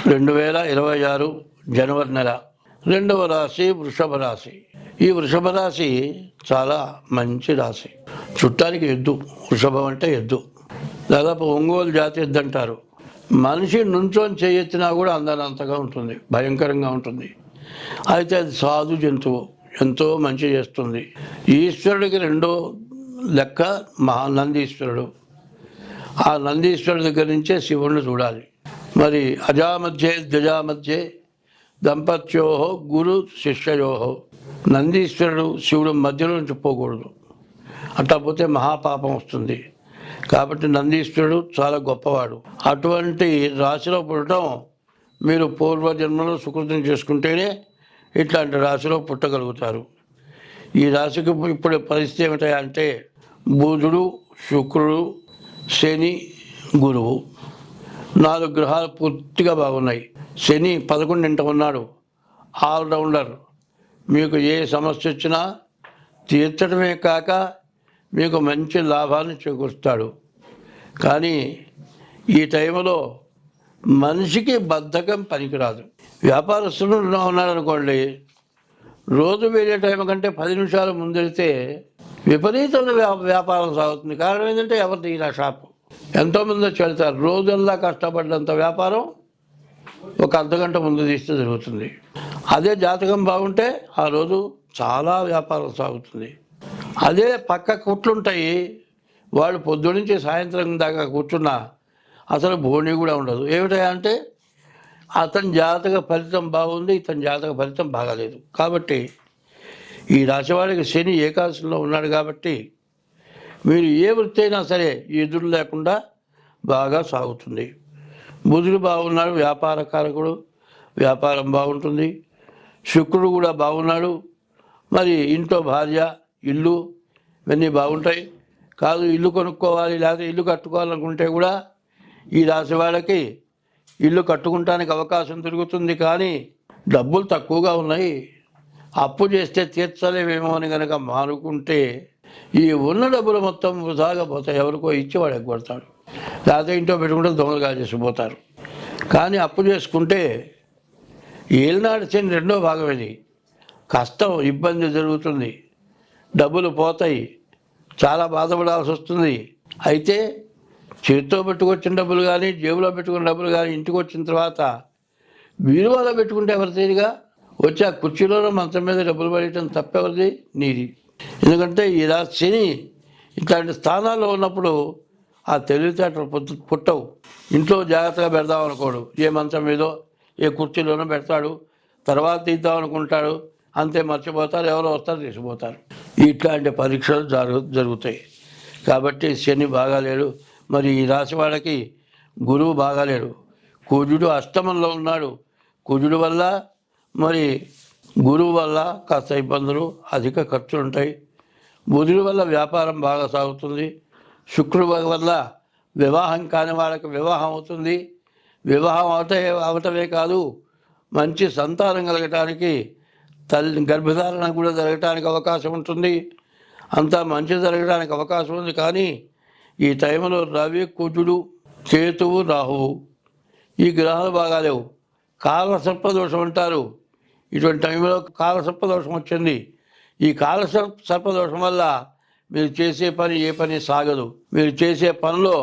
2026 జనవరి నెల. రెండవ రాశి వృషభ రాశి. ఈ వృషభ రాశి చాలా మంచి రాశి. చుట్టానికి ఎద్దు. వృషభం అంటే ఎద్దు. దాదాపు ఒంగోలు జాతి ఎద్దు అంటారు. మనిషి నుంచొని చేయెత్తినా కూడా అందనంతగా ఉంటుంది, భయంకరంగా ఉంటుంది. అయితే అది సాధు జంతువు, ఎంతో మంచి చేస్తుంది. ఈశ్వరుడికి రెండో లెక్క నందీశ్వరుడు. ఆ నందీశ్వరుడి దగ్గర నుంచే శివుణ్ణి చూడాలి. మరి అజామధ్యే గజామధ్యే దంపత్యో గురు శిష్యయో. నందీశ్వరుడు శివుడు మధ్యలో నుంచి పోకూడదు, అట్లా పోతే మహాపాపం వస్తుంది. కాబట్టి నందీశ్వరుడు చాలా గొప్పవాడు. అటువంటి రాశిలో పుట్టడం మీరు పూర్వజన్మలో సుకృతం చేసుకుంటేనే ఇట్లాంటి రాశిలో పుట్టగలుగుతారు. ఈ రాశికి ఇప్పుడు పరిస్థితి ఏమిటంటే బుధుడు, శుక్రుడు, శని, గురువు 4 గ్రహాలు పూర్తిగా బాగున్నాయి. శని 11వ ఉన్నాడు, ఆల్రౌండర్. మీకు ఏ సమస్య వచ్చినా తీర్చడమే కాక మీకు మంచి లాభాన్ని చేకూరుస్తాడు. కానీ ఈ టైంలో మనిషికి బద్ధకం పనికిరాదు. వ్యాపారస్తులు ఉన్నారనుకోండి, రోజు వెళ్ళే టైం కంటే 10 నిమిషాలు ముందెళ్తే విపరీతంగా వ్యాపారం సాగుతుంది. కారణం ఏంటంటే ఎవరిది ఇలా షాపు. ఎంతోమంది వచ్చి వెళ్తారు. రోజల్లా కష్టపడ్డంత వ్యాపారం ఒక అర్ధగంట ముందు తీస్తే జరుగుతుంది. అదే జాతకం బాగుంటే ఆ రోజు చాలా వ్యాపారం సాగుతుంది. అదే పక్క కుట్లుంటాయి, వాళ్ళు పొద్దు నుంచి సాయంత్రం దాకా కూర్చున్నా అసలు బోణి కూడా ఉండదు. ఏమిటంటే అతని జాతక ఫలితం బాగుంది, ఇతని జాతక ఫలితం బాగాలేదు. కాబట్టి ఈ రాశివాడికి శని ఏకాదశిలో ఉన్నాడు. కాబట్టి మీరు ఏ వృత్తి అయినా సరే ఎదురు లేకుండా బాగా సాగుతుంది. బుధుడు బాగున్నాడు, వ్యాపారకారకుడు, వ్యాపారం బాగుంటుంది. శుక్రుడు కూడా బాగున్నాడు. మరి ఇంట్లో భార్య, ఇల్లు ఇవన్నీ బాగుంటాయి. కాదు ఇల్లు కొనుక్కోవాలి లేకపోతే ఇల్లు కట్టుకోవాలనుకుంటే కూడా ఈ రాశి వాళ్ళకి ఇల్లు కట్టుకుంటానికి అవకాశం దొరుకుతుంది. కానీ డబ్బులు తక్కువగా ఉన్నాయి, అప్పు చేస్తే తీర్చలేమేమో అని కనుక మానుకుంటే ఈ ఉన్న డబ్బులు మొత్తం వృధాగా పోతాయి. ఎవరికో ఇచ్చి వాడు ఎగ్గొడతాడు, లేకపోతే ఇంట్లో పెట్టుకుంటే దొంగలుగా చేసిపోతారు. కానీ అప్పు చేసుకుంటే ఏలినాడు శని రెండో భాగం ఇది. కష్టం, ఇబ్బంది జరుగుతుంది, డబ్బులు పోతాయి, చాలా బాధపడాల్సి వస్తుంది. అయితే చేతితో పెట్టుకొచ్చిన డబ్బులు కానీ జేబులో పెట్టుకున్న డబ్బులు కానీ ఇంటికి వచ్చిన తర్వాత బీరువాలో పెట్టుకుంటే ఎవరి తీరుగా వచ్చి ఆ కుర్చీలోనూ మంచం మీద డబ్బులు పడేయటం తప్పెవరిది? నీది. ఎందుకంటే ఈ శని ఇట్లాంటి స్థానాల్లో ఉన్నప్పుడు ఆ తెలివితేటలు పుట్టవు. ఇంట్లో జాగ్రత్తగా పెడదాం అనుకోడు, ఏ మంచం మీదో ఏ కుర్చీలోనో పెడతాడు, తర్వాత తీద్దాం అనుకుంటాడు, అంతే మర్చిపోతారు, ఎవరో వస్తారు తీసుకుపోతారు. ఇట్లాంటి పరీక్షలు జరుగుతాయి. కాబట్టి శని బాగాలేడు. మరి ఈ రాశి వాళ్ళకి గురువు బాగాలేడు. కుజుడు అష్టమంలో ఉన్నాడు. కుజుడు వల్ల మరి గురువు వల్ల కాస్త ఇబ్బందులు, అధిక ఖర్చులు ఉంటాయి. బుధుడి వల్ల వ్యాపారం బాగా సాగుతుంది. శుక్రుడు వల్ల వివాహం కాని వాళ్ళకి వివాహం అవుతుంది. వివాహం అవటమే కాదు, మంచి సంతానం కలగటానికి, తల్లి గర్భధారణ కూడా జరగటానికి అవకాశం ఉంటుంది. అంతా మంచి జరగడానికి అవకాశం ఉంది. కానీ ఈ టైంలో రవి, కుజుడు, కేతువు, రాహువు ఈ గ్రహాలు బాగాలేవు. కాలసర్పదోషం అంటారు. ఇటువంటి టైంలో కాలసర్పదోషం వచ్చింది. ఈ కాలసర్పదోషం వల్ల మీరు చేసే పని ఏ పని సాగదు. మీరు చేసే పనిలో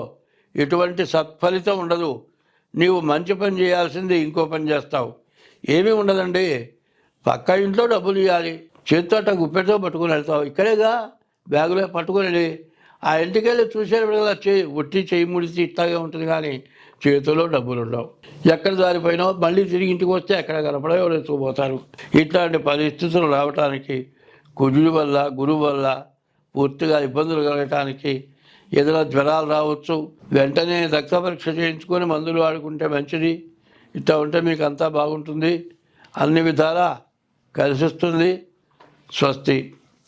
ఎటువంటి సత్ఫలితం ఉండదు. నీవు మంచి పని చేయాల్సింది ఇంకో పని చేస్తావు. ఏమీ ఉండదండి. పక్క ఇంట్లో డబ్బులు ఇవ్వాలి, చేతితో గుప్పెతో పట్టుకుని వెళ్తావు. ఇక్కడేగా బ్యాగులో పట్టుకుని ఆ ఇంటికి వెళ్ళి చూసేటప్పుడు కదా ఒట్టి చేయి ముడిచి ఇట్లాగే ఉంటుంది. కానీ చేతిలో డబ్బులు ఉండవు. ఎక్కడ జారిపోయినావు మళ్ళీ తిరిగి ఇంటికి వస్తే ఎక్కడ కనపడో ఎవరు ఎత్తుకుపోతారు. ఇట్లాంటి పరిస్థితులు రావటానికి కుజుడి వల్ల, గురువు వల్ల పూర్తిగా ఇబ్బందులు కలగటానికి, ఏదైనా జ్వరాలు రావచ్చు. వెంటనే రక్త పరీక్ష చేయించుకొని మందులు వాడుకుంటే మంచిది. ఇట్లా ఉంటే మీకు అంతా బాగుంటుంది, అన్ని విధాలా కలిసిస్తుంది. స్వస్తి.